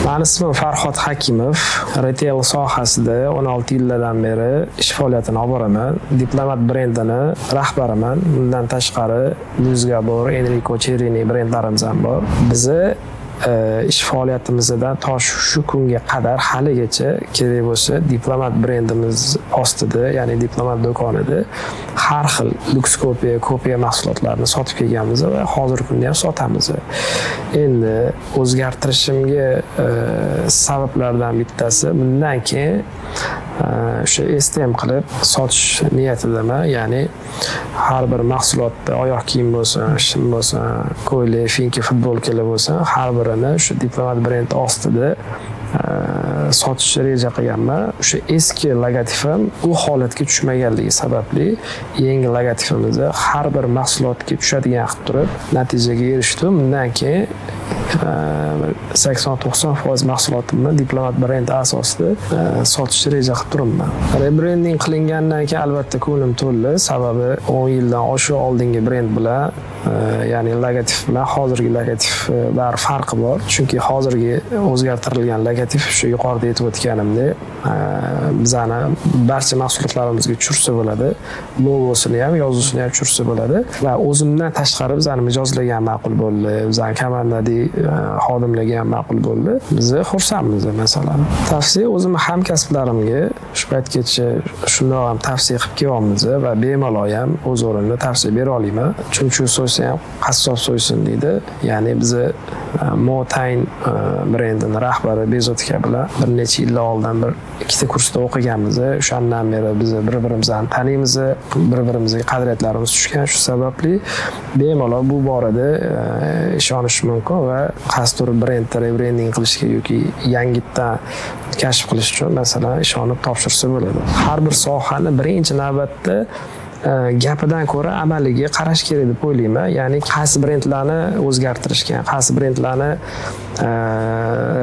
Meni ismim Farhod Hakimov. Retail sohasida 16 yillardan beri ish faoliyatini olib boraman. Diplomat brendini rahbariman. Bundan tashqari Luzgabor, Enrico Cherini brendlarimiz ham bor. Bizi ish faoliyatimizdan shu kunga qadar haligacha kerak bo'lsa diplomat brendimiz ostida, ya'ni diplomat do'konida har xil lyuks kopiya mahsulotlarini sotib kelganmiz va hozirgi kunda ham sotamiz. Endi o'zgartirishimga sabablardan bittasi bundan keyin o'sha STM qilib sotish niyatidaman, ya'ni har bir mahsulotda oyoq kiyim bo'lsin, shim bo'lsin, ko'ylak, finki, futbolkalar bo'lsin, har birini shu diplomat brend ostida sotishni reja qilganman. O'sha eski logotifim u holatga tushmaganligi sababli yangi logotifimizda har bir mahsulotga tushadigan qilib turib natijaga erishdim. Bundan keyin 80-90% mahsulotimni diplomat brend asosida sotishni reja qilib turibman. Rebranding qilingandan keyin albatta ko'nglim to'ldi, sababi 10 yildan oshiq oldingi brend bilan, ya'ni logotif bilan hozirgi logotif baribir farqi bor. Chunki hozirgi o'zgartirilgan logotif shu yuqorida aytib o'tganimdek, bizani barcha mahsulotlarimizga tushirsa bo'ladi. Logosini ham, yozuvini ham tushirsa bo'ladi va o'zimdan tashqari bizani mijozlagan ma'qul bo'ldi. Bizani komandadagi xodimlarga ham ma'qul bo'ldi. Biz xursandmiz masalan. Tavsiya o'zimning hamkasblarimga shu paytgacha shundoq ham tavsiya qilib kelyapmiz va bemalol ham o'z o'rnida tavsiya bera olaman. Chunki so'ysa ham qassob so'ysin deydi. Ya'ni biz Motain brendining rahbari Bezot aka bilan bir necha yillar oldin bir ikkita kursda o'qiganmiz. O'shandan beri biz bir-birimizni taniymiz, bir-birimizga qadriyatlarimiz tushgan. Shu sababli bemalol bu borada ishonish mumkin va qaysidir brendda rebranding qilishga yoki yangitdan kashf qilish uchun masalan ishonib topshirsa bo'ladi. Har bir sohani birinchi navbatda gapidan ko'ra amaliga qarash kerak deb o'ylayman. Ya'ni qaysi brendlarni o'zgartirishgan, qaysi brendlarni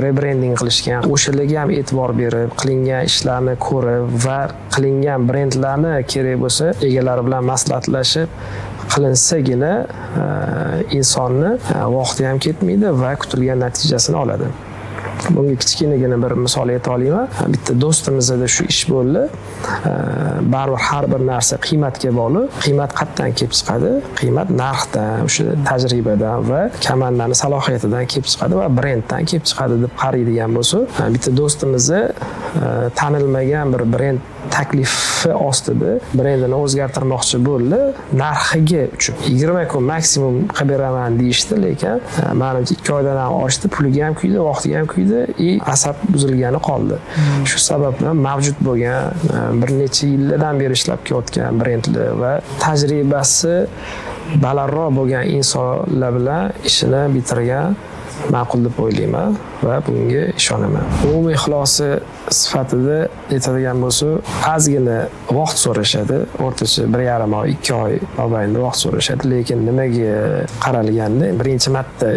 rebranding qilishgan, o'shalarga ham e'tibor berib, qilingan ishlarni ko'rib va qilingan brendlarni kerak bo'lsa egalari bilan maslahatlashib qilinsagina insonni vaqti ham ketmaydi va kutilgan natijasini oladi. Bunga kichkinagina bir misol ayta olaman. Bitta do'stimizda shu ish bo'ldi. Baribir har bir narsa qiymatga bog'liq. Qiymat qayerdan kelib chiqadi? Qiymat narxdan, o'sha tajribadan va komandaning salohiyatidan kelib chiqadi va brenddan kelib chiqadi deb qaraydigan bo'lsa, bitta do'stimizni tanilmagan bir brend taklifi ostida brendini o'zgartirmoqchi bo'ldi. Narxiga uchun 20 kun maksimum qilib beraman deyishdi, lekin menimcha 2 oydan ham oshdi, puliga ham kuydi, vaqtiga ham kuydi, asab buzilgani qoldi. Shu sababdan mavjud bo'lgan bir necha yillardan beri ishlab kelayotgan brendlar va tajribasi balandroq bo'lgan insonlar bilan ishini bitirgan ma'qul deb o'ylayman va bunga ishonaman. Umumiy xulosa sifatida aytadigan bo'lsa, ozgina vaqt so'rashadi. O'rtacha 1,5 oy, 2 oy mobaynida vaqt so'rashadi, lekin nimaga qaralganda birinchi marta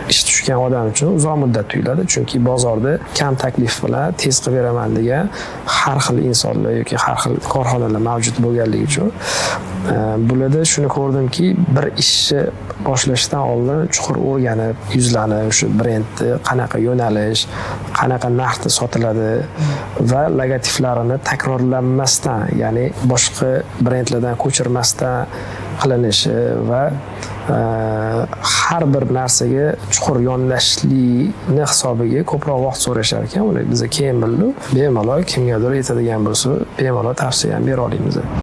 ish tushgan odam uchun uzoq muddat tuyuladi, chunki bozorda kam taklif bilan tez qilib beraman degan har xil insonlar yoki har xil korxonalar mavjud bo'lganligi uchun bularda shuni ko'rdimki, bir ishni boshlashdan oldin chuqur o'rganib, yuzlanib, shu brendni qanaqa yo'nalish, qanaqa narxda sotiladi va logotiflarini takrorlanmasdan, ya'ni boshqa brendlardan ko'chirmasdan qilinishi va har bir narsaga chuqur yondashishlikni hisobiga ko'proq vaqt so'rashar ekan. Uni biz keyin bildik. Bemalol kimgadir aytadigan bo'lsa, bemalol tavsiya ham bera olamiz.